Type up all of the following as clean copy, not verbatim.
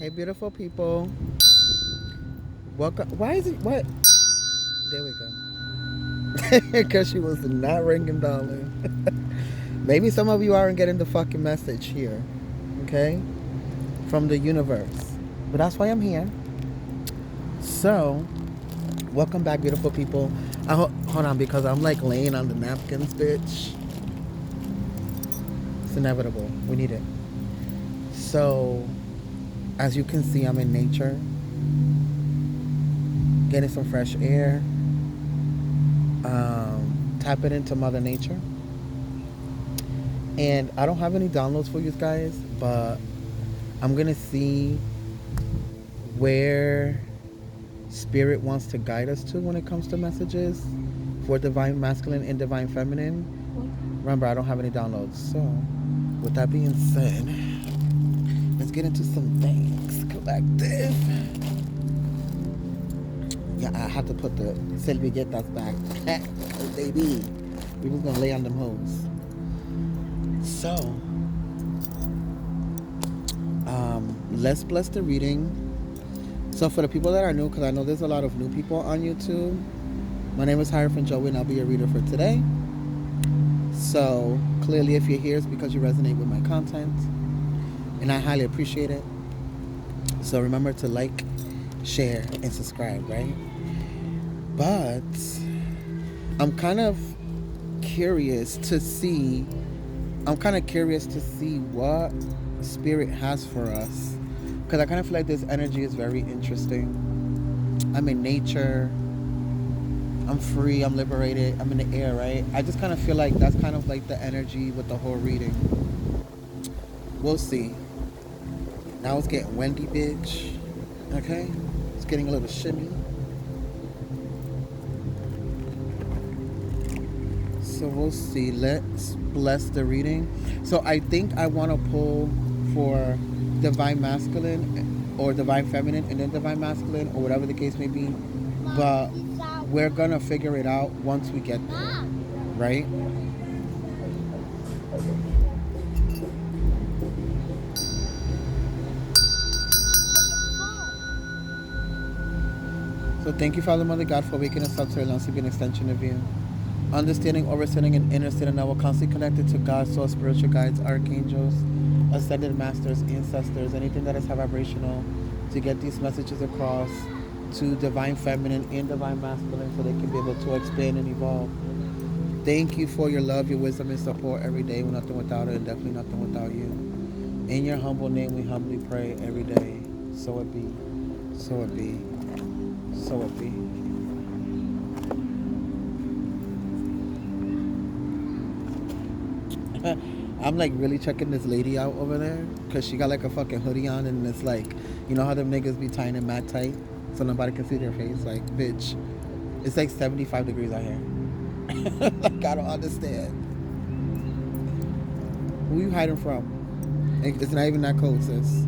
Hey, beautiful people. Welcome. Why is it? What? There we go. Because she was not ringing, darling. Maybe some of you aren't getting the fucking message here. Okay? From the universe. But that's why I'm here. So, welcome back, beautiful people. Hold on, because I'm like laying on the napkins, bitch. It's inevitable. We need it. So, as you can see, I'm in nature, getting some fresh air, tapping into Mother Nature. And I don't have any downloads for you guys, but I'm gonna see where Spirit wants to guide us to when it comes to messages for Divine Masculine and Divine Feminine. Remember, I don't have any downloads. So, with that being said, let's get into some things collective. Yeah, I have to put the servietas back. Oh, baby. We was gonna lay on them hoes. So, let's bless the reading. So for the people that are new, because I know there's a lot of new people on YouTube, my name is Hierophant Joey and I'll be your reader for today. So clearly if you're here, it's because you resonate with my content and I highly appreciate it. So remember to like, share, and subscribe, right? But I'm kind of curious to see what Spirit has for us, because I kind of feel like this energy is very interesting. I'm in nature, I'm free, I'm liberated, I'm in the air, right? I just kind of feel like that's kind of like the energy with the whole reading. We'll see. Now it's getting windy, bitch. Okay? It's getting a little shimmy. So we'll see. Let's bless the reading. So I think I want to pull for Divine Masculine or Divine Feminine and then Divine Masculine or whatever the case may be. But we're going to figure it out once we get there. Right? So thank you, Father, Mother God, for waking us up so long to be an extension of you. Understanding, overstanding, and understanding that we're constantly connected to God, source, spiritual guides, archangels, ascended masters, ancestors, anything that is high vibrational, to get these messages across to Divine Feminine and Divine Masculine so they can be able to expand and evolve. Thank you for your love, your wisdom, and support every day. We're nothing without it and definitely nothing without you. In your humble name, we humbly pray every day. So it be. So it be. So it be. I'm like really checking this lady out over there because she got like a fucking hoodie on and it's like, you know how them niggas be tying it mad tight so nobody can see their face? Like, bitch, it's like 75 degrees out here. Like, I don't understand. Who you hiding from? It's not even that cold, sis.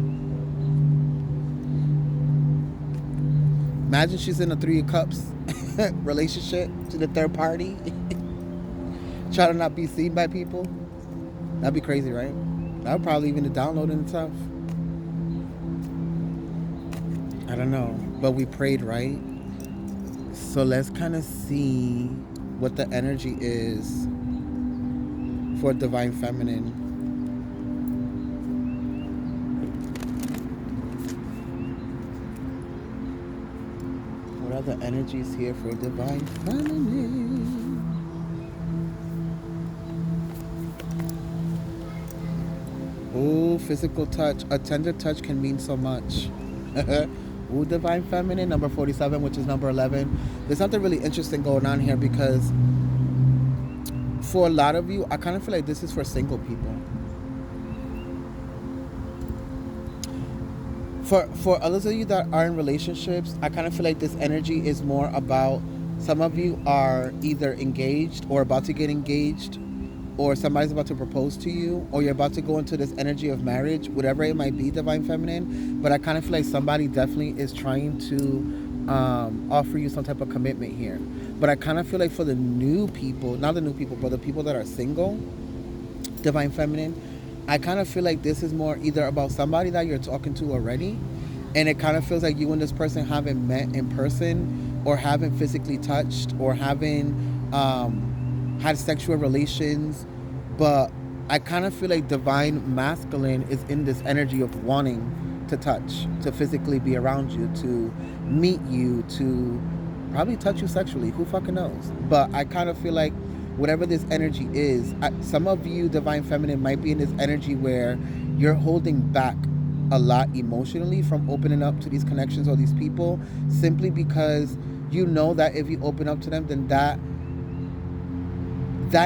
Imagine she's in a Three of Cups relationship to the third party. Trying to not be seen by people. That'd be crazy, right? That would probably even download in itself. I don't know. But we prayed, right? So let's kind of see what the energy is for Divine Feminine. What are the energies here for Divine Feminine? Oh, physical touch. A tender touch can mean so much. Ooh, Divine Feminine, number 47, which is number 11. There's something really interesting going on here because for a lot of you, I kind of feel like this is for single people. For others of you that are in relationships, I kind of feel like this energy is more about, some of you are either engaged or about to get engaged, or somebody's about to propose to you, or you're about to go into this energy of marriage, whatever it might be, Divine Feminine. But I kind of feel like somebody definitely is trying to offer you some type of commitment here. But I kind of feel like for the new people, not the new people, but the people that are single, Divine Feminine, I kind of feel like this is more either about somebody that you're talking to already, And it kind of feels like you and this person haven't met in person, or haven't physically touched, or haven't had sexual relations. But I kind of feel like divine masculine is in this energy of wanting to touch, to physically be around you, to meet you, to probably touch you sexually. Who fucking knows? But I kind of feel like whatever this energy is, some of you divine feminine might be in this energy where you're holding back a lot emotionally from opening up to these connections or these people, simply because you know that if you open up to them, then that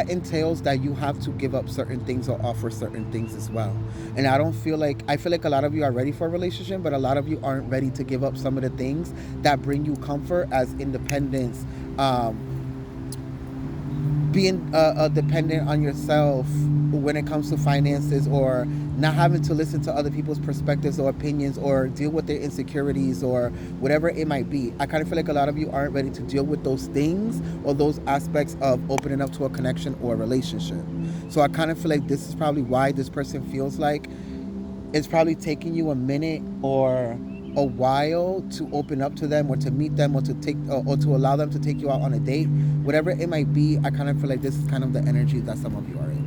entails that you have to give up certain things or offer certain things as well. And I feel like a lot of you are ready for a relationship, but a lot of you aren't ready to give up some of the things that bring you comfort, as independence, um, being dependent on yourself when it comes to finances, or not having to listen to other people's perspectives or opinions, or deal with their insecurities, or whatever it might be. I kind of feel like a lot of you aren't ready to deal with those things or those aspects of opening up to a connection or a relationship. So I kind of feel like this is probably why this person feels like it's probably taking you a minute or a while to open up to them, or to meet them, or to take or to allow them to take you out on a date, whatever it might be. I kind of feel like this is kind of the energy that some of you are in.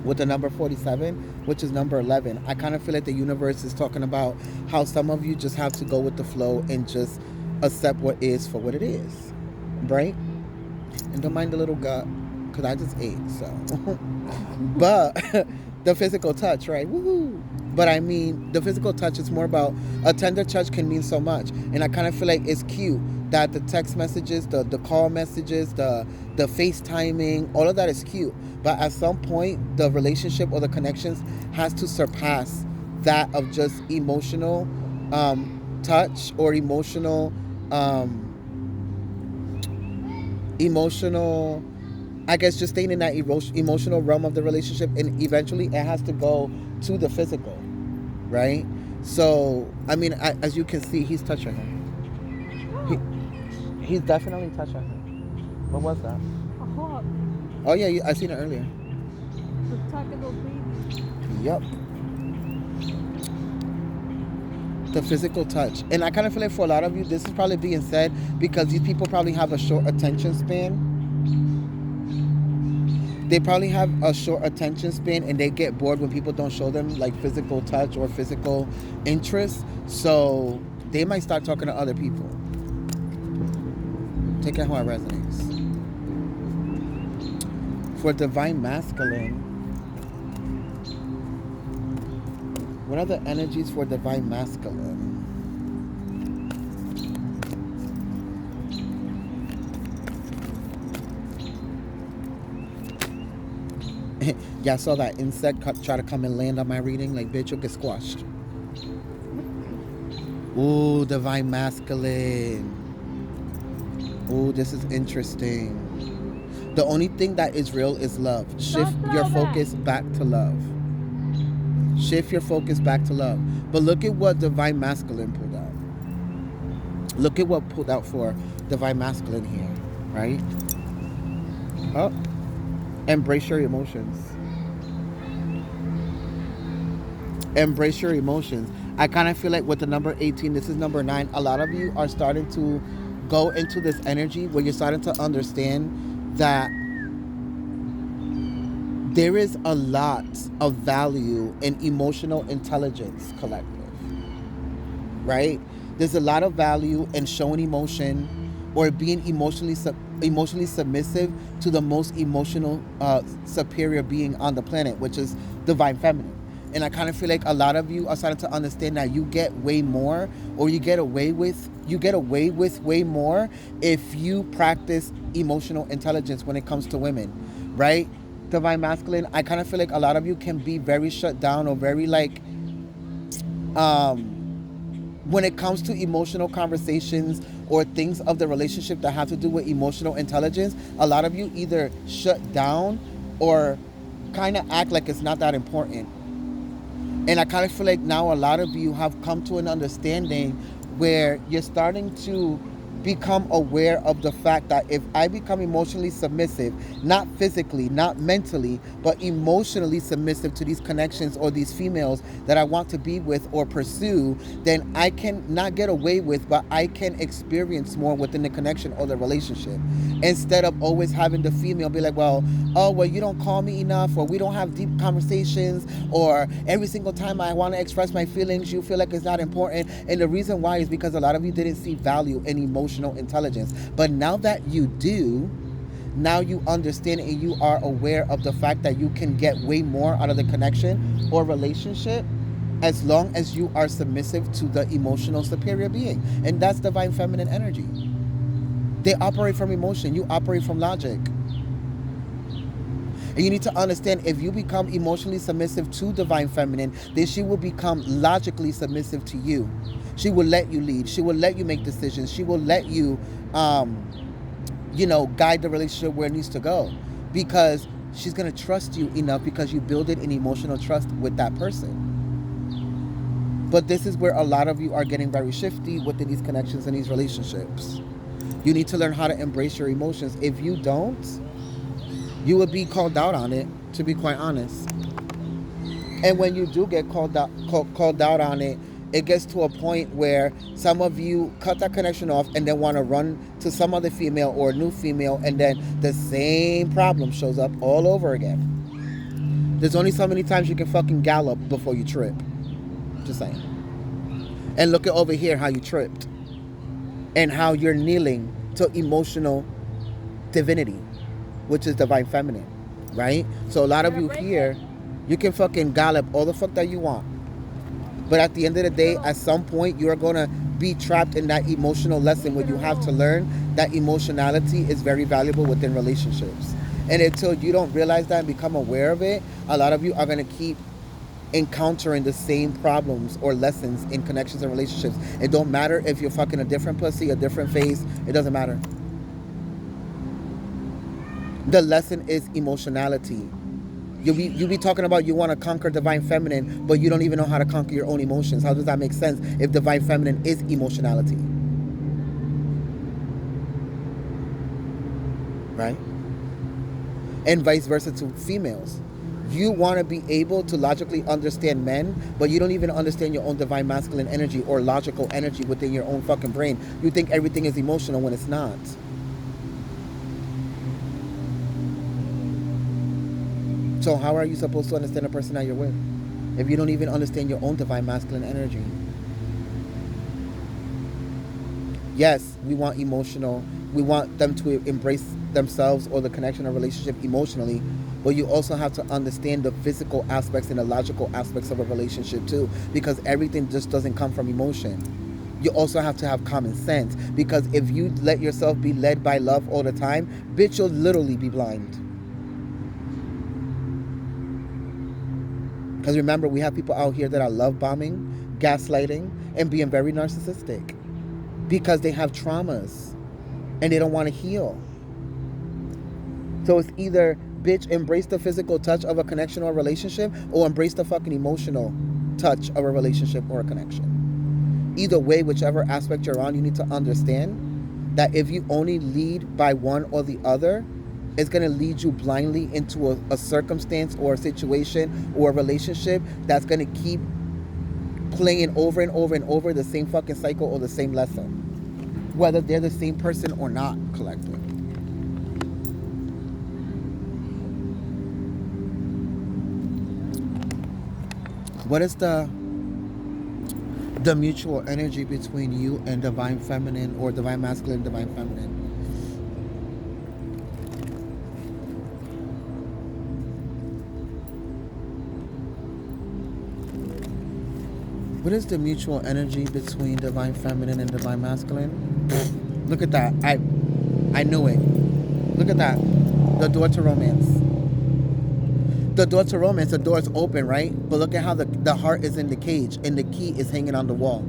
With the number 47, which is number 11, I kind of feel like the universe is talking about how some of you just have to go with the flow and just accept what is for what it is, right? And don't mind the little gut, because I just ate, so. But the physical touch, right? Woohoo! But I mean, the physical touch is more about, a tender touch can mean so much. And I kind of feel like it's cute that the text messages, the call messages, the FaceTiming, all of that is cute. But at some point, the relationship or the connections has to surpass that of just emotional touch, or emotional, I guess, just staying in that emotional realm of the relationship, and eventually it has to go to the physical, right? So, I mean, as you can see, he's touching her. He's definitely touching her. What was that? A hawk. Oh yeah, I seen it earlier. The tackle baby. Yep, the physical touch, and I kind of feel like for a lot of you, this is probably being said because these people probably have a short attention span. They probably have a short attention span, and they get bored when people don't show them like physical touch or physical interest. So they might start talking to other people. Take it how it resonates. For divine masculine, what are the energies for divine masculine? Yeah, I saw that insect try to come and land on my reading. Like, bitch, you'll get squashed. Ooh, divine masculine. Ooh, this is interesting. The only thing that is real is love. Shift your focus back to love. Shift your focus back to love. But look at what divine masculine pulled out. Look at what pulled out for divine masculine here, right? Oh, embrace your emotions. Embrace your emotions. I kind of feel like with the number 18, this is number 9, a lot of you are starting to go into this energy where you're starting to understand that there is a lot of value in emotional intelligence collective, right? There's a lot of value in showing emotion, or being emotionally submissive to the most emotional superior being on the planet, which is divine feminine. And I kind of feel like a lot of you are starting to understand that you get way more, or you get away with way more if you practice emotional intelligence when it comes to women, right? Divine masculine, I kind of feel like a lot of you can be very shut down, or very like when it comes to emotional conversations or things of the relationship that have to do with emotional intelligence. A lot of you either shut down or kind of act like it's not that important. And I kind of feel like now a lot of you have come to an understanding where you're starting to become aware of the fact that if I become emotionally submissive, not physically, not mentally, but emotionally submissive to these connections or these females that I want to be with or pursue, then I can not get away with, but I can experience more within the connection or the relationship. Instead of always having the female be like, well, oh, well, you don't call me enough, or we don't have deep conversations, or every single time I want to express my feelings, you feel like it's not important. And the reason why is because a lot of you didn't see value in emotional intelligence. But now that you do, now you understand and you are aware of the fact that you can get way more out of the connection or relationship as long as you are submissive to the emotional superior being. And that's divine feminine energy. They operate from emotion, you operate from logic. And you need to understand, if you become emotionally submissive to divine feminine, then she will become logically submissive to you. She will let you lead. She will let you make decisions. She will let you, guide the relationship where it needs to go, because she's going to trust you enough, because you build it in emotional trust with that person. But this is where a lot of you are getting very shifty within these connections and these relationships. You need to learn how to embrace your emotions. If you don't, you will be called out on it, to be quite honest. And when you do get called out on it, it gets to a point where some of you cut that connection off and then want to run to some other female or a new female, and then the same problem shows up all over again. There's only so many times you can fucking gallop before you trip. Just saying. And look at over here how you tripped, and how you're kneeling to emotional divinity, which is divine feminine, right? So a lot of you here, you can fucking gallop all the fuck that you want. But at the end of the day, at some point, you're going to be trapped in that emotional lesson where you have to learn that emotionality is very valuable within relationships. And until you don't realize that and become aware of it, a lot of you are going to keep encountering the same problems or lessons in connections and relationships. It don't matter if you're fucking a different pussy, a different face. It doesn't matter. The lesson is emotionality. You be talking about you want to conquer divine feminine, but you don't even know how to conquer your own emotions. How does that make sense if divine feminine is emotionality? Right? And vice versa to females. You want to be able to logically understand men, but you don't even understand your own divine masculine energy or logical energy within your own fucking brain. You think everything is emotional when it's not. So how are you supposed to understand a person that you're with if you don't even understand your own divine masculine energy? Yes, we want emotional. We want them to embrace themselves or the connection or relationship emotionally, but you also have to understand the physical aspects and the logical aspects of a relationship too, because everything just doesn't come from emotion. You also have to have common sense, because if you let yourself be led by love all the time, bitch, you'll literally be blind. Because remember, we have people out here that are love bombing, gaslighting, and being very narcissistic because they have traumas and they don't want to heal. So it's either, bitch, embrace the physical touch of a connection or a relationship, or embrace the fucking emotional touch of a relationship or a connection. Either way, whichever aspect you're on, you need to understand that if you only lead by one or the other, it's going to lead you blindly into a circumstance or a situation or a relationship that's going to keep playing over and over and over the same fucking cycle or the same lesson, whether they're the same person or not, collectively. What is the mutual energy between you and divine feminine, or divine masculine, divine feminine? What is the mutual energy between divine feminine and divine masculine? Look at that. I knew it. Look at that. The door to romance. The door to romance, the door is open, right? But look at how the heart is in the cage and the key is hanging on the wall.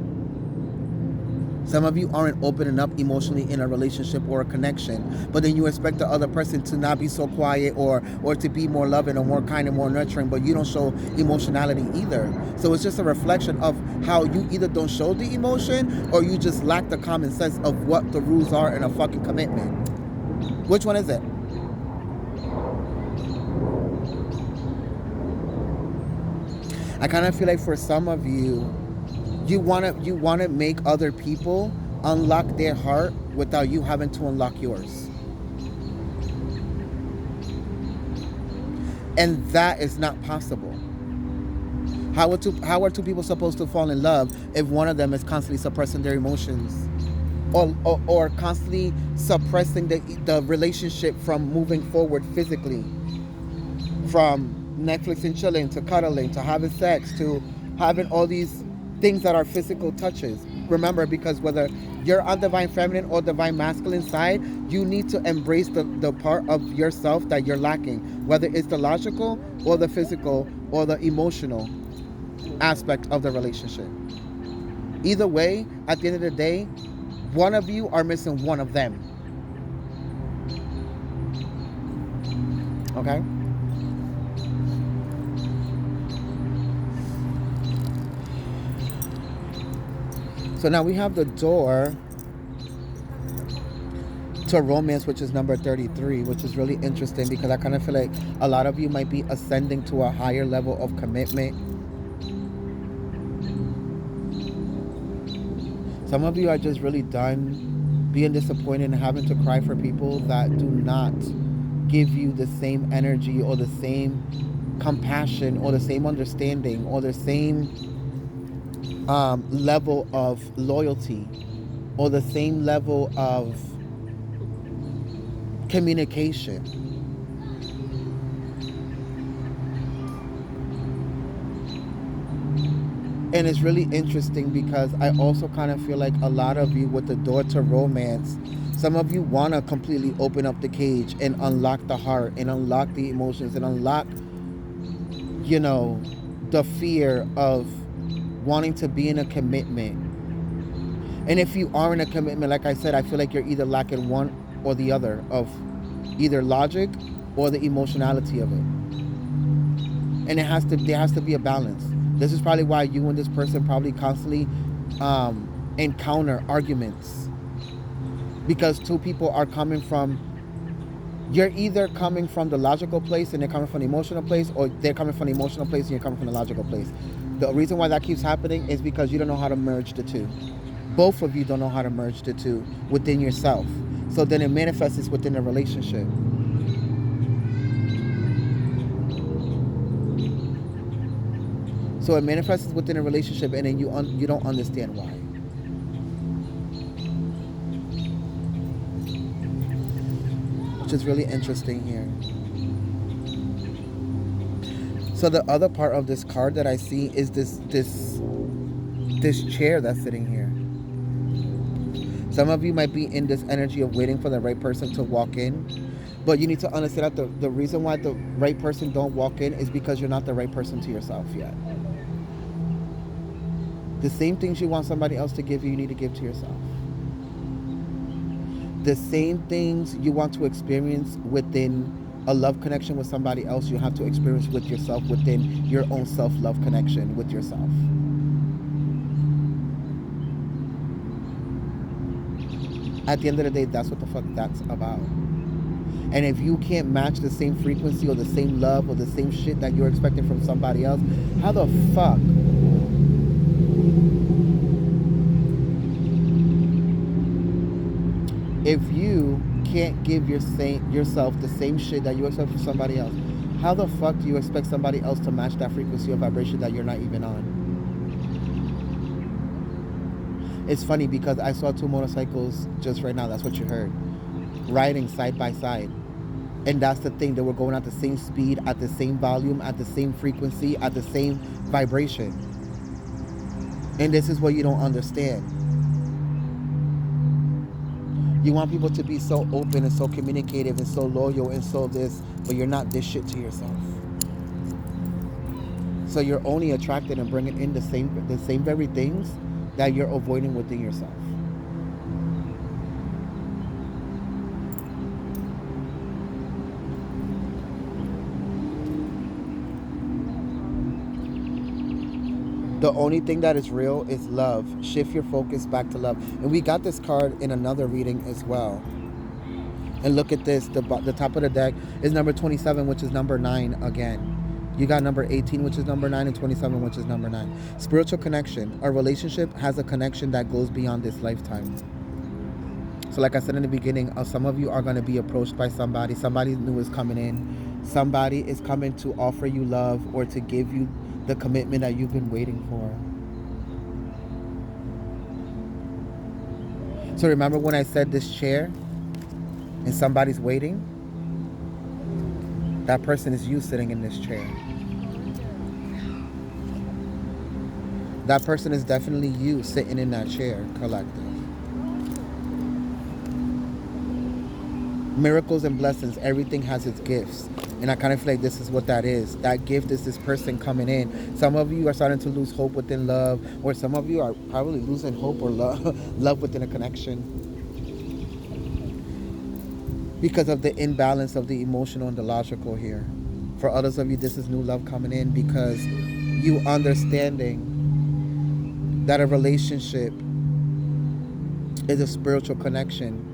Some of you aren't opening up emotionally in a relationship or a connection, but then you expect the other person to not be so quiet or to be more loving or more kind and more nurturing, but you don't show emotionality either. So it's just a reflection of how you either don't show the emotion or you just lack the common sense of what the rules are in a fucking commitment. Which one is it? I kind of feel like for some of you, you want to make other people unlock their heart without you having to unlock yours. And that is not possible. How are two people supposed to fall in love if one of them is constantly suppressing their emotions or constantly suppressing the relationship from moving forward physically, from Netflix and chilling to cuddling to having sex to having all these things that are physical touches. Remember, because whether you're on divine feminine or divine masculine side, you need to embrace the part of yourself that you're lacking, whether it's the logical or the physical or the emotional aspect of the relationship. Either way, at the end of the day, one of you are missing one of them. Okay? So now we have the door to romance, which is number 33, which is really interesting because I kind of feel like a lot of you might be ascending to a higher level of commitment. Some of you are just really done being disappointed and having to cry for people that do not give you the same energy or the same compassion or the same understanding or the same level of loyalty or the same level of communication. And it's really interesting because I also kind of feel like a lot of you with the door to romance, some of you want to completely open up the cage and unlock the heart and unlock the emotions and unlock, you know, the fear of wanting to be in a commitment. And if you are in a commitment, like I said, I feel like you're either lacking one or the other of either logic or the emotionality of it. And there has to be a balance. This is probably why you and this person probably constantly encounter arguments, because two people are coming from, you're either coming from the logical place and they're coming from the emotional place, or they're coming from the emotional place and you're coming from the logical place. The reason why that keeps happening is because you don't know how to merge the two. Both of you don't know how to merge the two within yourself. So then it manifests within a relationship. So it manifests within a relationship, and then you don't understand why. Which is really interesting here. So the other part of this card that I see is this chair that's sitting here. Some of you might be in this energy of waiting for the right person to walk in, but you need to understand that the reason why the right person don't walk in is because you're not the right person to yourself yet. The same things you want somebody else to give you, you need to give to yourself. The same things you want to experience within a love connection with somebody else, you have to experience with yourself within your own self-love connection with yourself. At the end of the day, that's what the fuck that's about. And if you can't match the same frequency or the same love or the same shit that you're expecting from somebody else, how the fuck if you can't give yourself the same shit that you expect from somebody else, how the fuck do you expect somebody else to match that frequency or vibration that you're not even on? It's funny because I saw two motorcycles just right now. That's what you heard. Riding side by side. And that's the thing. They were going at the same speed, at the same volume, at the same frequency, at the same vibration. And this is what you don't understand. You want people to be so open and so communicative and so loyal and so this, but you're not this shit to yourself. So you're only attracted and bringing in the same very things that you're avoiding within yourself. The only thing that is real is love. Shift your focus back to love. And we got this card in another reading as well. And look at this. The top of the deck is number 27, which is number 9 again. You got number 18, which is number 9, and 27, which is number 9. Spiritual connection. Our relationship has a connection that goes beyond this lifetime. So like I said in the beginning, some of you are going to be approached by somebody. Somebody new is coming in. Somebody is coming to offer you love or to give you the commitment that you've been waiting for. So remember when I said this chair and somebody's waiting? That person is you sitting in this chair. That person is definitely you sitting in that chair, collective. Miracles and blessings, everything has its gifts. And I kind of feel like this is what that is. That gift is this person coming in. Some of you are starting to lose hope within love, or some of you are probably losing hope or love within a connection because of the imbalance of the emotional and the logical here. For others of you, this is new love coming in because you understanding that a relationship is a spiritual connection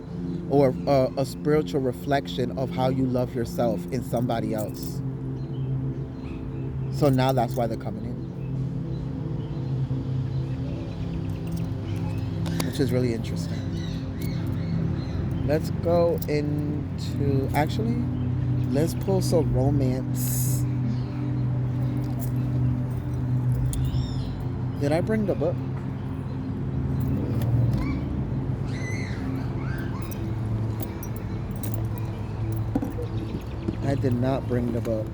or a spiritual reflection of how you love yourself in somebody else. So now that's why they're coming in, which is really interesting. Let's go into, actually, let's pull some romance. Did I bring the book? I did not bring the book.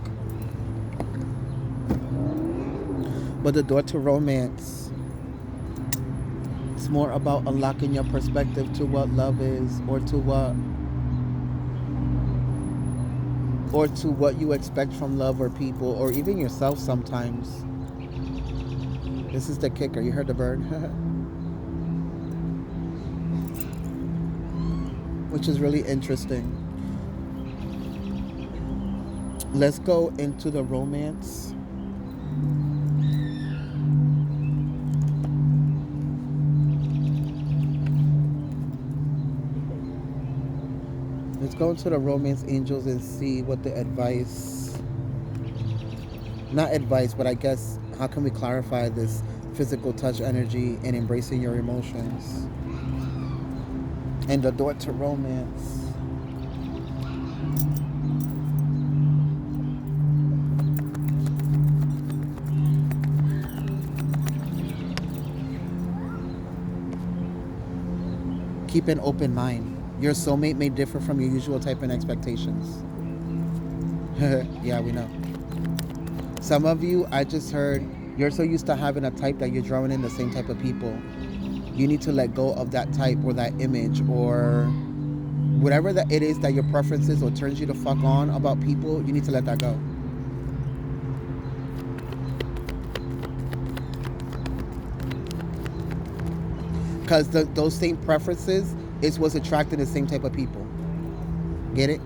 But the door to romance, it's more about unlocking your perspective to what love is, or to what you expect from love or people, or even yourself sometimes. This is the kicker. You heard the bird? Which is really interesting. Let's go into the romance. Let's go into the romance angels and see what the advice, not advice, but I guess how can we clarify this physical touch energy and embracing your emotions. And the door to romance. Keep an open mind. Your soulmate may differ from your usual type and expectations. Yeah, we know. Some of you, I just heard, you're so used to having a type that you're drawing in the same type of people. You need to let go of that type or that image or whatever that it is that your preference is or turns you the fuck on about people. You need to let that go. Because those same preferences is what's attracting the same type of people. Get it?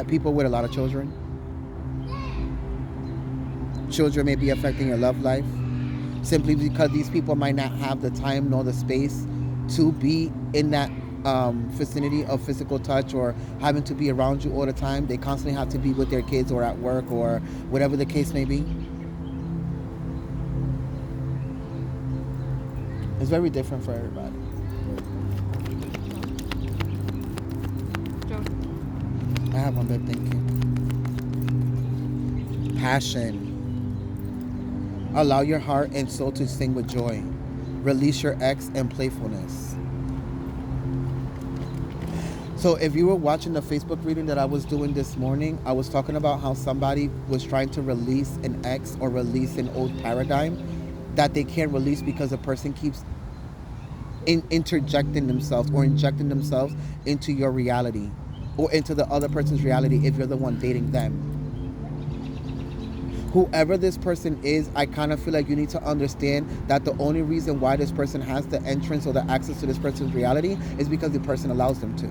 People with a lot of children. Children may be affecting your love life simply because these people might not have the time nor the space to be in that vicinity of physical touch or having to be around you all the time. They constantly have to be with their kids or at work or whatever the case may be. It's very different for everybody. I have one bed, thank you. Passion. Allow your heart and soul to sing with joy. Release your ex and playfulness. So if you were watching the Facebook reading that I was doing this morning, I was talking about how somebody was trying to release an ex or release an old paradigm that they can't release because a person keeps interjecting themselves or injecting themselves into your reality or into the other person's reality if you're the one dating them. Whoever this person is, I kind of feel like you need to understand that the only reason why this person has the entrance or the access to this person's reality is because the person allows them to.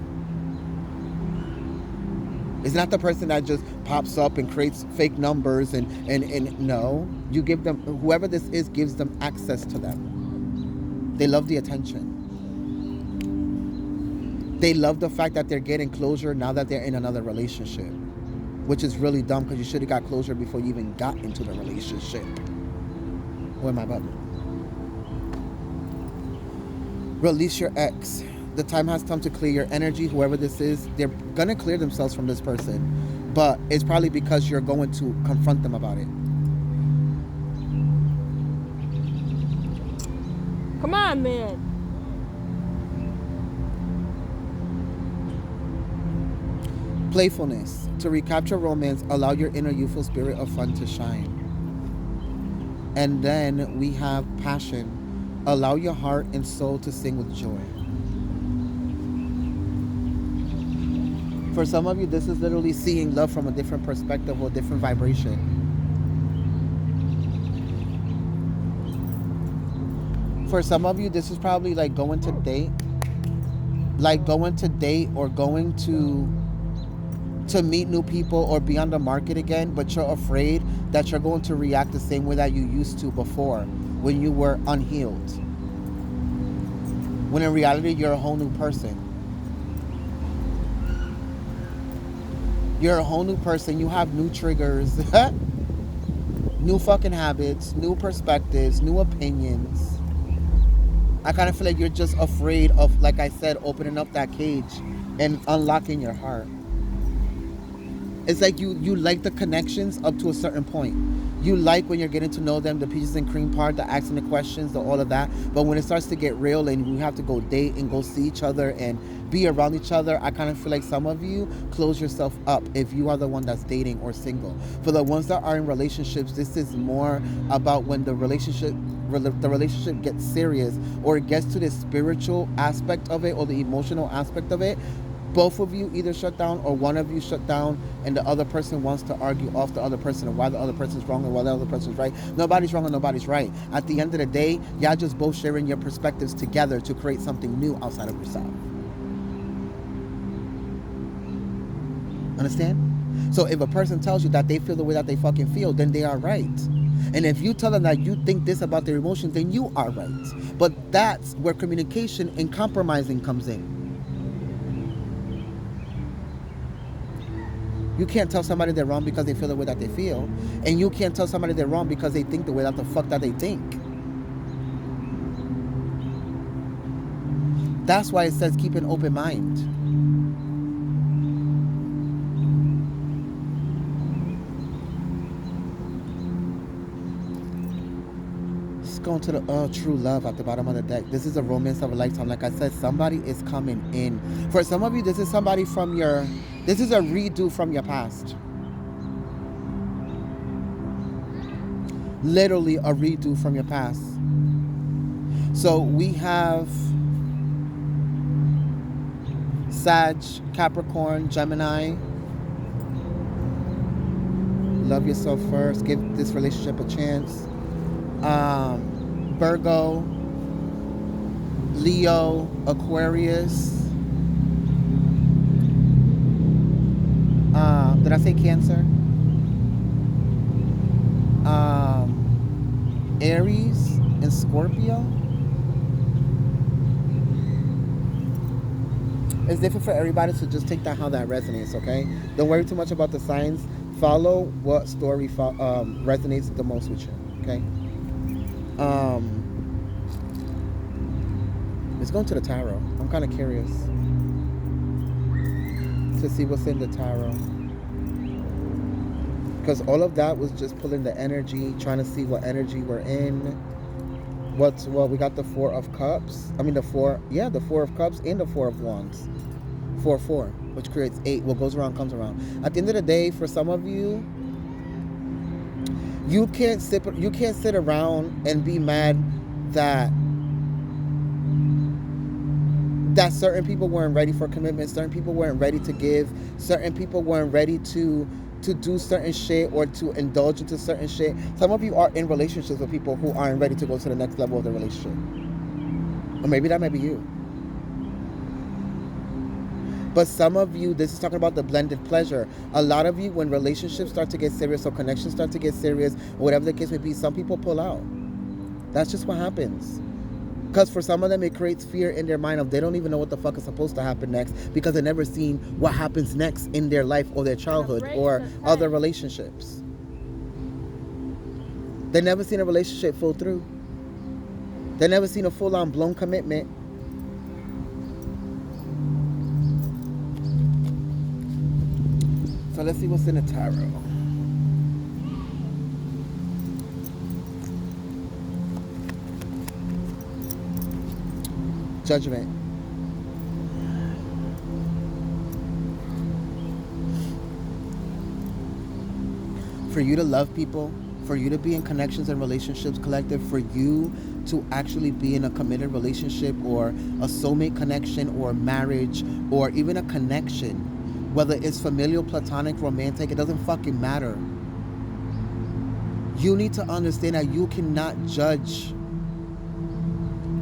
It's not the person that just pops up and creates fake numbers and no. You give them, whoever this is gives them access to them. They love the attention. They love the fact that they're getting closure now that they're in another relationship, which is really dumb because you should have got closure before you even got into the relationship. Where my button? Release your ex. The time has come to clear your energy. Whoever this is, they're gonna clear themselves from this person, but it's probably because you're going to confront them about it. Come on, man. Playfulness. To recapture romance, allow your inner youthful spirit of fun to shine. And then we have passion. Allow your heart and soul to sing with joy. For some of you, this is literally seeing love from a different perspective or different vibration. For some of you, this is probably like going to date. Like going to date or going to meet new people or be on the market again, but you're afraid that you're going to react the same way that you used to before when you were unhealed. When in reality, you're a whole new person. You're a whole new person. You have new triggers, new fucking habits, new perspectives, new opinions. I kind of feel like you're just afraid of, like I said, opening up that cage and unlocking your heart. It's like you like the connections up to a certain point. You like when you're getting to know them, the peaches and cream part, the asking the questions, the all of that. But when it starts to get real and you have to go date and go see each other and be around each other, I kind of feel like some of you close yourself up if you are the one that's dating or single. For the ones that are in relationships, this is more about when the relationship gets serious or it gets to the spiritual aspect of it or the emotional aspect of it. Both of you either shut down or one of you shut down and the other person wants to argue off the other person and why the other person's wrong and why the other person's right. Nobody's wrong and nobody's right. At the end of the day, y'all just both sharing your perspectives together to create something new outside of yourself. Understand? So if a person tells you that they feel the way that they fucking feel, then they are right. And if you tell them that you think this about their emotions, then you are right. But that's where communication and compromising comes in. You can't tell somebody they're wrong because they feel the way that they feel. And you can't tell somebody they're wrong because they think the way that the fuck that they think. That's why it says keep an open mind. Let's go into the true love at the bottom of the deck. This is a romance of a lifetime. Like I said, somebody is coming in. For some of you, this is somebody from your... This is a redo from your past. Literally a redo from your past. So we have Sag, Capricorn, Gemini. Love yourself first. Give this relationship a chance. Virgo, Leo, Aquarius. Did I say Cancer? Aries and Scorpio. It's different for everybody, so just take that how that resonates, okay? Don't worry too much about the signs. Follow what story resonates the most with you, okay? Let's go to the tarot. I'm kind of curious to see what's in the tarot. Because all of that was just pulling the energy, trying to see what energy we're in. Well, we got the Four of Cups. I mean, the Four of Cups and the Four of Wands. 4, which creates 8. What goes around comes around. At the end of the day, for some of you, you can't sit around and be mad that certain people weren't ready for commitment, certain people weren't ready to give, certain people weren't ready to do certain shit or to indulge into certain shit. Some of you are in relationships with people who aren't ready to go to the next level of the relationship. Or maybe that might be you. But some of you, this is talking about the blended pleasure. A lot of you, when relationships start to get serious or connections start to get serious, or whatever the case may be, some people pull out. That's just what happens. Because for some of them, it creates fear in their mind of they don't even know what the fuck is supposed to happen next because they've never seen what happens next in their life or their childhood or other relationships. They've never seen a relationship fall through. They've never seen a full-on blown commitment. So let's see what's in the tarot. Judgment. For you to love people, for you to be in connections and relationships collective, for you to actually be in a committed relationship or a soulmate connection or marriage or even a connection, whether it's familial, platonic, romantic, it doesn't fucking matter. You need to understand that you cannot judge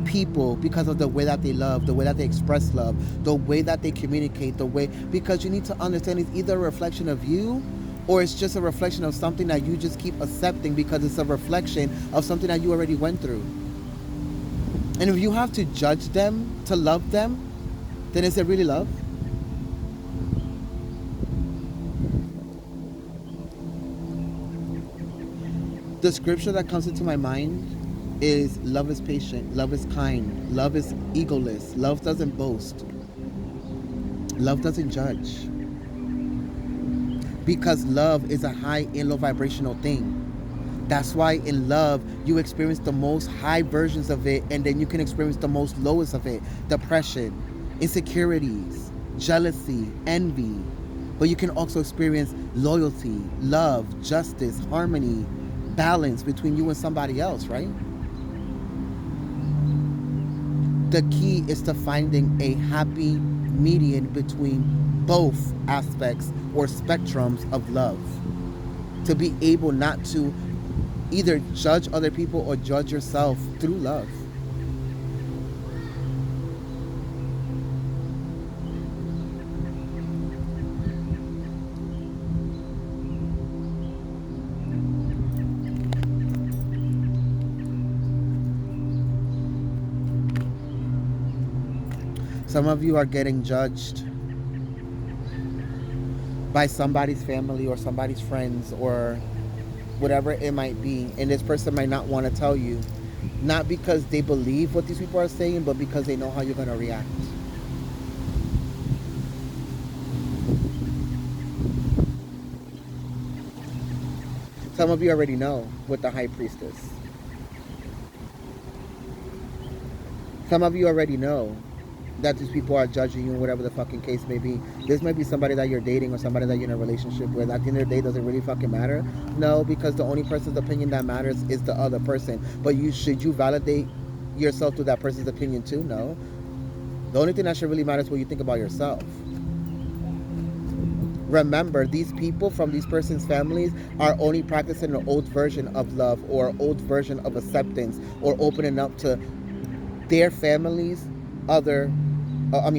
people because of the way that they love, the way that they express love, the way that they communicate, the way, because you need to understand it's either a reflection of you or it's just a reflection of something that you just keep accepting because it's a reflection of something that you already went through. And if you have to judge them to love them, then is it really love? The scripture that comes into my mind is love is patient, love is kind, love is egoless, love doesn't boast, love doesn't judge. Because love is a high and low vibrational thing. That's why in love, you experience the most high versions of it, and then you can experience the most lowest of it. Depression, insecurities, jealousy, envy. But you can also experience loyalty, love, justice, harmony, balance between you and somebody else, right? The key is to finding a happy median between both aspects or spectrums of love. To be able not to either judge other people or judge yourself through love. Some of you are getting judged by somebody's family or somebody's friends or whatever it might be, and this person might not want to tell you, not because they believe what these people are saying, but because they know how you're going to react. Some of you already know with the High Priestess. Some of you already know that these people are judging you, whatever the fucking case may be. This might be somebody that you're dating or somebody that you're in a relationship with. At the end of the day, does it really fucking matter? No, because the only person's opinion that matters is the other person. But should you validate yourself through that person's opinion too? No. The only thing that should really matter is what you think about yourself. Remember, these people from these person's families are only practicing an old version of love or old version of acceptance or opening up to their family's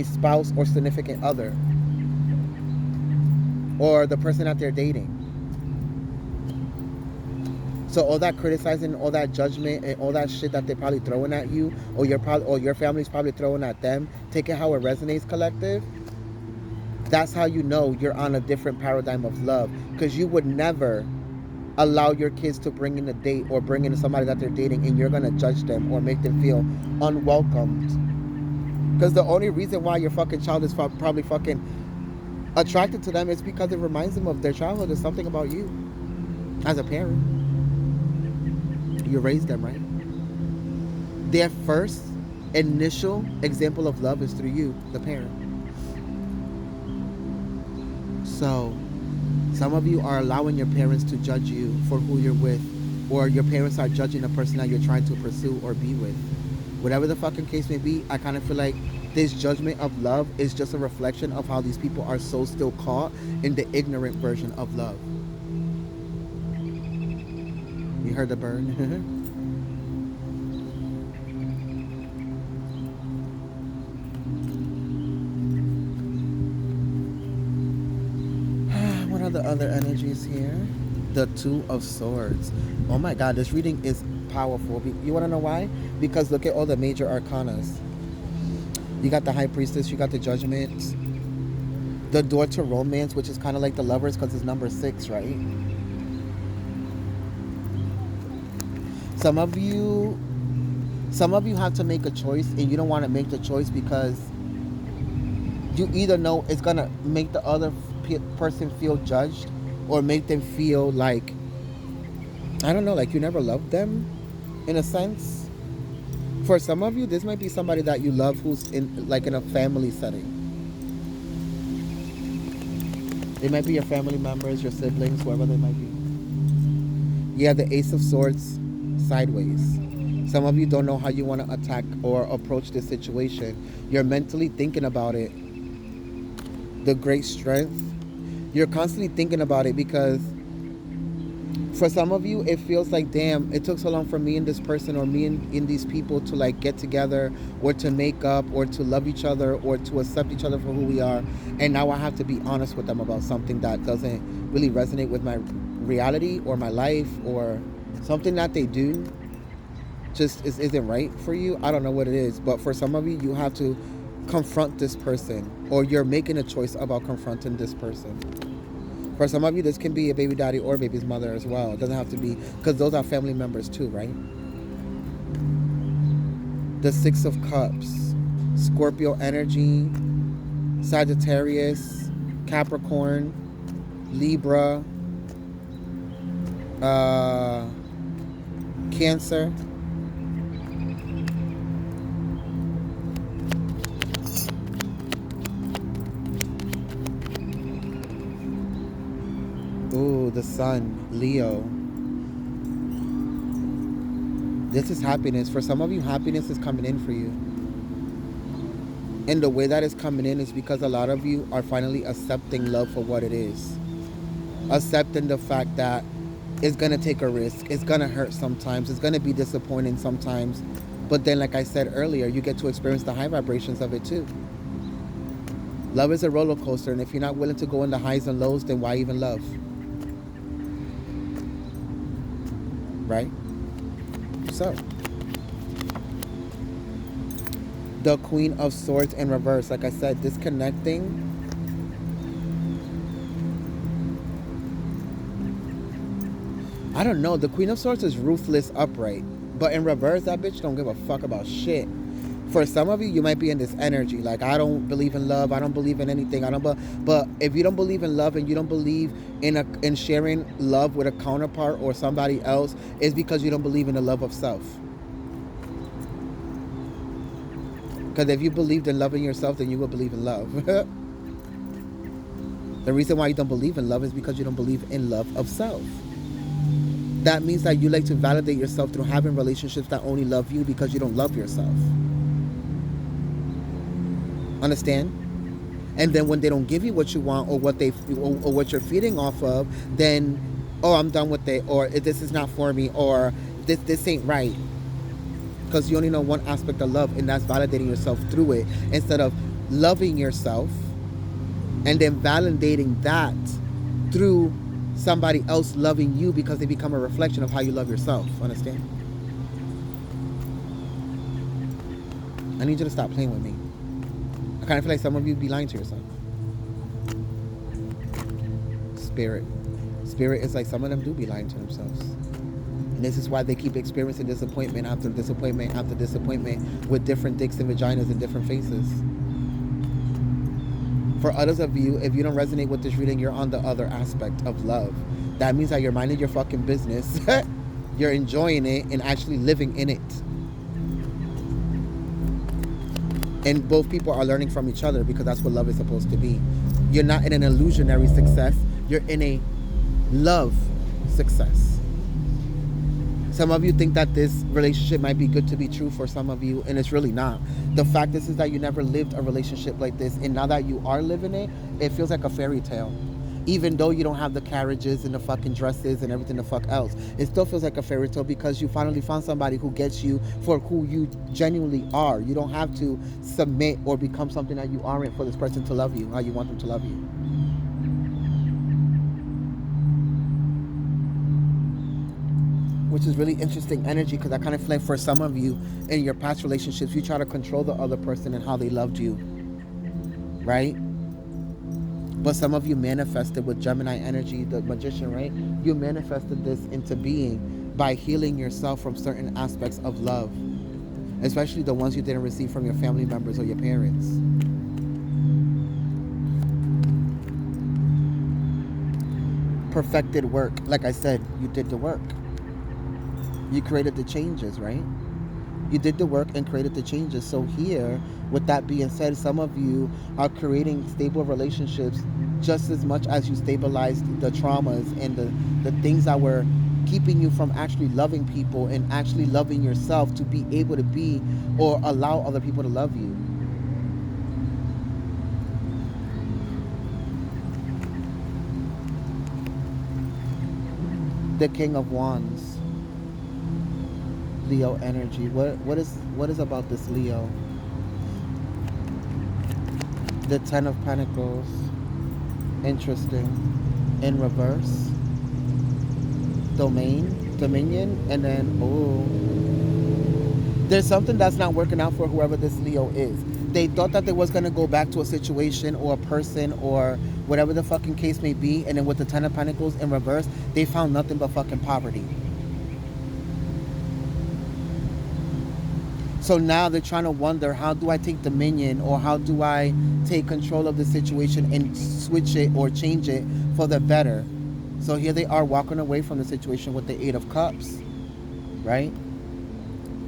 spouse or significant other, or the person that they're dating. So all that criticizing, all that judgment, and all that shit that they're probably throwing at you, or your family's probably throwing at them, take it how it resonates, collective. That's how you know you're on a different paradigm of love, because you would never allow your kids to bring in a date or bring in somebody that they're dating, and you're gonna judge them or make them feel unwelcomed. Because the only reason why your fucking child is probably fucking attracted to them is because it reminds them of their childhood. There's something about you as a parent. You raised them, right? Their first initial example of love is through you, the parent. So some of you are allowing your parents to judge you for who you're with, or your parents are judging the person that you're trying to pursue or be with. Whatever the fucking case may be, I kind of feel like this judgment of love is just a reflection of how these people are so still caught in the ignorant version of love. You heard the bird? the other energies here. The Two of Swords. Oh my God, this reading is powerful. You want to know why? Because look at all the major arcanas. You got the High Priestess, you got the Judgment, the Door to Romance, which is kind of like the Lovers because it's number 6, right? Some of you, some of you have to make a choice, and you don't want to make the choice because you either know it's gonna make the other person feel judged, or make them feel like, I don't know, like you never loved them, in a sense. For some of you, this might be somebody that you love who's in like in a family setting. They might be your family members, your siblings, whoever they might be. Yeah, the Ace of Swords sideways. Some of you don't know how you want to attack or approach this situation. You're mentally thinking about it. The Great Strength. You're constantly thinking about it because for some of you, it feels like, damn, it took so long for me and this person, or me and these people to like get together, or to make up, or to love each other, or to accept each other for who we are. And now I have to be honest with them about something that doesn't really resonate with my reality or my life, or something that they do just isn't right for you. I don't know what it is, but for some of you, you have to confront this person, or you're making a choice about confronting this person. For some of you, this can be a baby daddy or baby's mother as well. It doesn't have to be, because those are family members too, right? The Six of Cups. Scorpio energy. Sagittarius. Capricorn. Libra. Cancer. Ooh, the Sun, Leo. This is happiness. For some of you, happiness is coming in for you. And the way that it's coming in is because a lot of you are finally accepting love for what it is. Accepting the fact that it's going to take a risk. It's going to hurt sometimes. It's going to be disappointing sometimes. But then, like I said earlier, you get to experience the high vibrations of it too. Love is a roller coaster. And if you're not willing to go in the highs and lows, then why even love? Right? So, the Queen of Swords in reverse. Like I said, disconnecting. I don't know. The Queen of Swords is ruthless upright. But in reverse, that bitch don't give a fuck about shit. For some of you, you might be in this energy. Like, I don't believe in love. I don't believe in anything. But if you don't believe in love, and you don't believe in sharing love with a counterpart or somebody else, it's because you don't believe in the love of self. Because if you believed in loving yourself, then you would believe in love. The reason why you don't believe in love is because you don't believe in love of self. That means that you like to validate yourself through having relationships that only love you because you don't love yourself. Understand? And then when they don't give you what you want, or what what you're feeding off of, then, oh, I'm done with it, or this is not for me, or this ain't right. Because you only know one aspect of love, and that's validating yourself through it, instead of loving yourself and then validating that through somebody else loving you, because they become a reflection of how you love yourself. Understand? I need you to stop playing with me. I kind of feel like some of you be lying to yourself. Spirit is like, some of them do be lying to themselves. And this is why they keep experiencing disappointment after disappointment after disappointment, with different dicks and vaginas in different faces. For others of you, if you don't resonate with this reading, you're on the other aspect of love. That means that you're minding your fucking business. You're enjoying it and actually living in it. And both people are learning from each other, because that's what love is supposed to be. You're not in an illusionary success. You're in a love success. Some of you think that this relationship might be good to be true for some of you, and it's really not. The fact is that you never lived a relationship like this, and now that you are living it, it feels like a fairy tale. Even though you don't have the carriages and the fucking dresses and everything the fuck else, it still feels like a fairy tale, because you finally found somebody who gets you for who you genuinely are. You don't have to submit or become something that you aren't for this person to love you how you want them to love you. which is really interesting energy because I kind of feel like for some of you in your past relationships, you try to control the other person and how they loved you, right? But some of you manifested with Gemini energy, the magician, right? You manifested this into being by healing yourself from certain aspects of love, especially the ones you didn't receive from your family members or your parents. Perfected work. Like I said, you did the work. You created the changes, right? You did the work and created the changes. So here, with that being said, some of you are creating stable relationships just as much as you stabilized the traumas and the things that were keeping you from actually loving people and actually loving yourself to be able to be or allow other people to love you. The King of Wands, Leo energy. What is about this Leo? The Ten of Pentacles. Interesting. In reverse. Dominion, and then, oh, there's something that's not working out for whoever this Leo is. They thought that they was going to go back to a situation or a person or whatever the fucking case may be, and then with the Ten of Pentacles in reverse, they found nothing but fucking poverty. So now they're trying to wonder, how do I take dominion, or how do I take control of the situation and switch it or change it for the better? So here they are walking away from the situation with the Eight of Cups, right?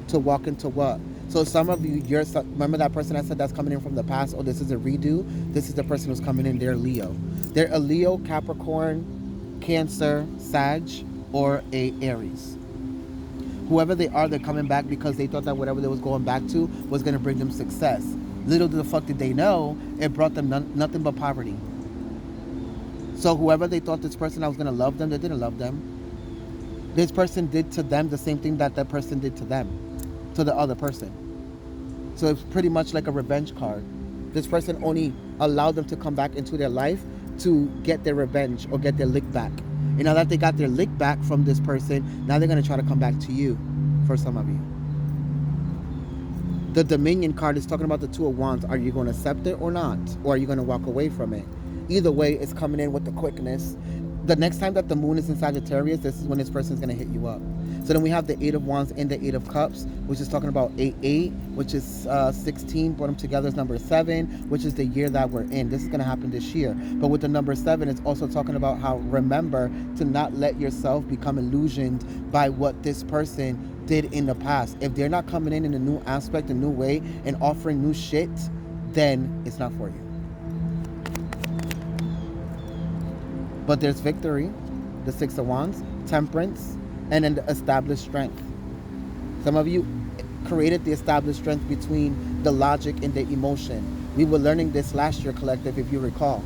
To walk into what? So some of you, remember that person I said that's coming in from the past, or this is a redo? This is the person who's coming in, they're Leo. They're a Leo, Capricorn, Cancer, Sag, or a Aries. Whoever they are, they're coming back because they thought that whatever they was going back to was going to bring them success. Little did the fuck did they know, it brought them nothing but poverty. So whoever they thought this person that was going to love them, they didn't love them. This person did to them the same thing that that person did to them, to the other person. So it's pretty much like a revenge card. This person only allowed them to come back into their life to get their revenge or get their lick back. And now that they got their lick back from this person, now they're going to try to come back to you, for some of you. The Dominion card is talking about the Two of Wands. Are you going to accept it or not? Or are you going to walk away from it? Either way, it's coming in with the quickness. The next time that the moon is in Sagittarius, this is when this person is going to hit you up. So then we have the Eight of Wands and the Eight of Cups, which is talking about 8-8, which is 16. Put them together is number 7, which is the year that we're in. This is going to happen this year. But with the number 7, it's also talking about how remember to not let yourself become illusioned by what this person did in the past. If they're not coming in a new aspect, a new way, and offering new shit, then it's not for you. But there's victory, the Six of Wands, temperance, and then the established strength. Some of you created the established strength between the logic and the emotion. We were learning this last year, collective, if you recall.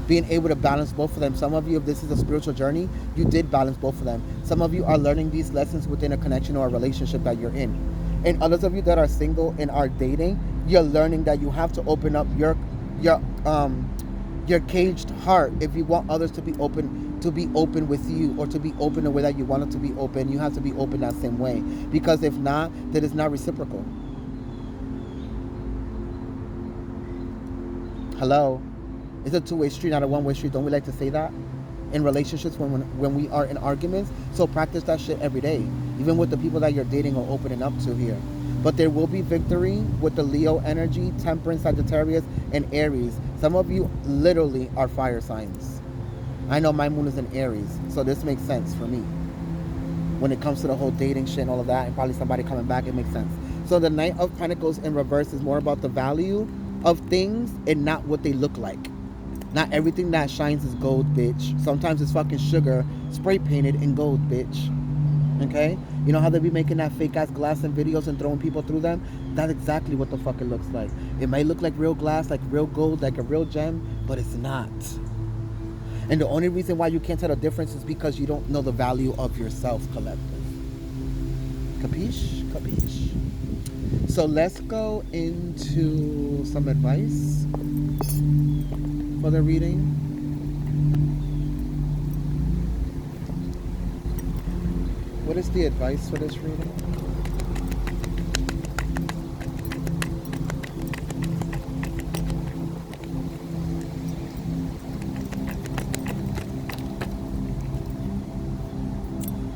Being able to balance both of them. Some of you, if this is a spiritual journey, you did balance both of them. Some of you are learning these lessons within a connection or a relationship that you're in. And others of you that are single and are dating, you're learning that you have to open up your caged heart. If you want others to be open with you, or to be open the way that you want it to be open, you have to be open that same way. Because if not, that is not reciprocal. Hello? It's a two-way street, not a one-way street. Don't we like to say that? In relationships, when we are in arguments. So practice that shit every day. Even with the people that you're dating or opening up to here. But there will be victory with the Leo energy, Temperance, Sagittarius, and Aries. Some of you literally are fire signs. I know my moon is in Aries, so this makes sense for me. When it comes to the whole dating shit and all of that, and probably somebody coming back, it makes sense. So the Knight of Pentacles in reverse is more about the value of things and not what they look like. Not everything that shines is gold, bitch. Sometimes it's fucking sugar spray painted in gold, bitch. Okay? You know how they be making that fake ass glass in videos and throwing people through them? That's exactly what the fuck it looks like. It may look like real glass, like real gold, like a real gem, but it's not. And the only reason why you can't tell the difference is because you don't know the value of yourself, collective. Capiche? Capiche. So let's go into some advice for the reading. What is the advice for this reading?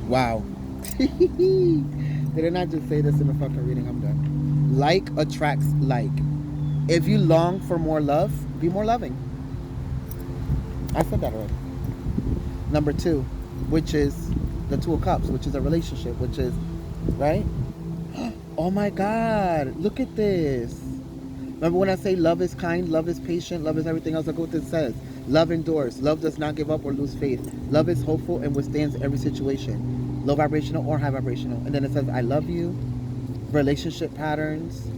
Wow. Did I not just say this in the fucking reading? I'm done. Like attracts like. If you long for more love, be more loving. I said that already. Number two, which is the Two of Cups, which is a relationship, which is, right? Oh my God, look at this. Remember when I say love is kind, love is patient, love is everything else? Look what this says. Love endures. Love does not give up or lose faith. Love is hopeful and withstands every situation, low vibrational or high vibrational. And then it says, I love you, relationship patterns,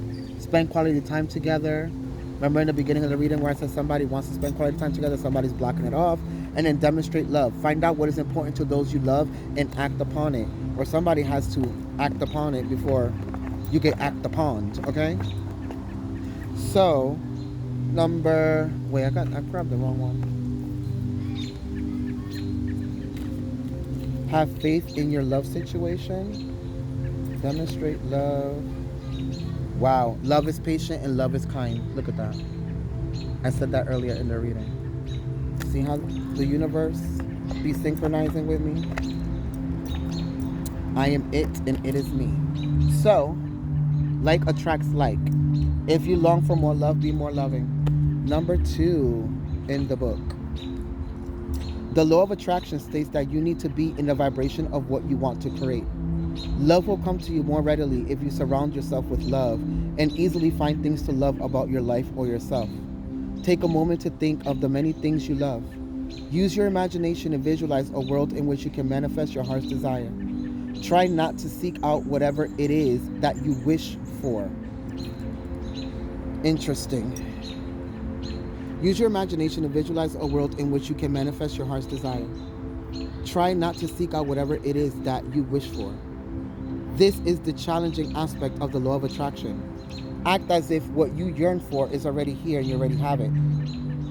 spend quality time together. Remember in the beginning of the reading where I said somebody wants to spend quality time together, somebody's blocking it off. And then demonstrate love. Find out what is important to those you love and act upon it. Or somebody has to act upon it before you get act upon, okay? So, wait, I grabbed the wrong one. Have faith in your love situation. Demonstrate love. Wow, love is patient and love is kind. Look at that. I said that earlier in the reading. See how the universe be synchronizing with me? I am it and it is me. So, like attracts like. If you long for more love, be more loving. Number 2 in the book. The law of attraction states that you need to be in the vibration of what you want to create. Love will come to you more readily if you surround yourself with love and easily find things to love about your life or yourself. Take a moment to think of the many things you love. Use your imagination and visualize a world in which you can manifest your heart's desire. Try not to seek out whatever it is that you wish for. Interesting. Use your imagination to visualize a world in which you can manifest your heart's desire. Try not to seek out whatever it is that you wish for. This is the challenging aspect of the law of attraction. Act as if what you yearn for is already here and you already have it.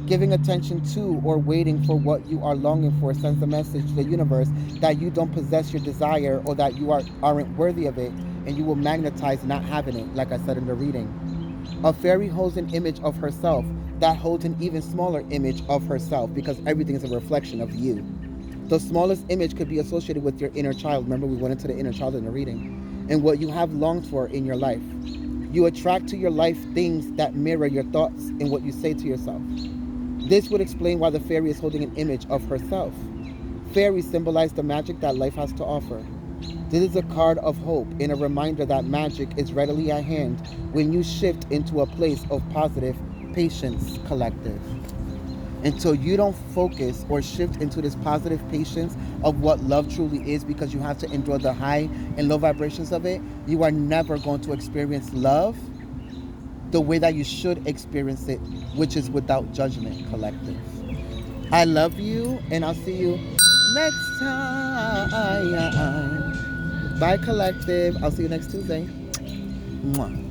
Giving attention to or waiting for what you are longing for sends a message to the universe that you don't possess your desire or that you aren't worthy of it, and you will magnetize not having it, like I said in the reading. A fairy holds an image of herself that holds an even smaller image of herself because everything is a reflection of you. The smallest image could be associated with your inner child. Remember, we went into the inner child in the reading. And what you have longed for in your life. You attract to your life things that mirror your thoughts and what you say to yourself. This would explain why the fairy is holding an image of herself. Fairies symbolize the magic that life has to offer. This is a card of hope and a reminder that magic is readily at hand when you shift into a place of positive patience collective. Until you don't focus or shift into this positive patience of what love truly is, because you have to endure the high and low vibrations of it, you are never going to experience love the way that you should experience it, which is without judgment collective. I love you, and I'll see you next time. Bye, collective. I'll see you next Tuesday. Mwah.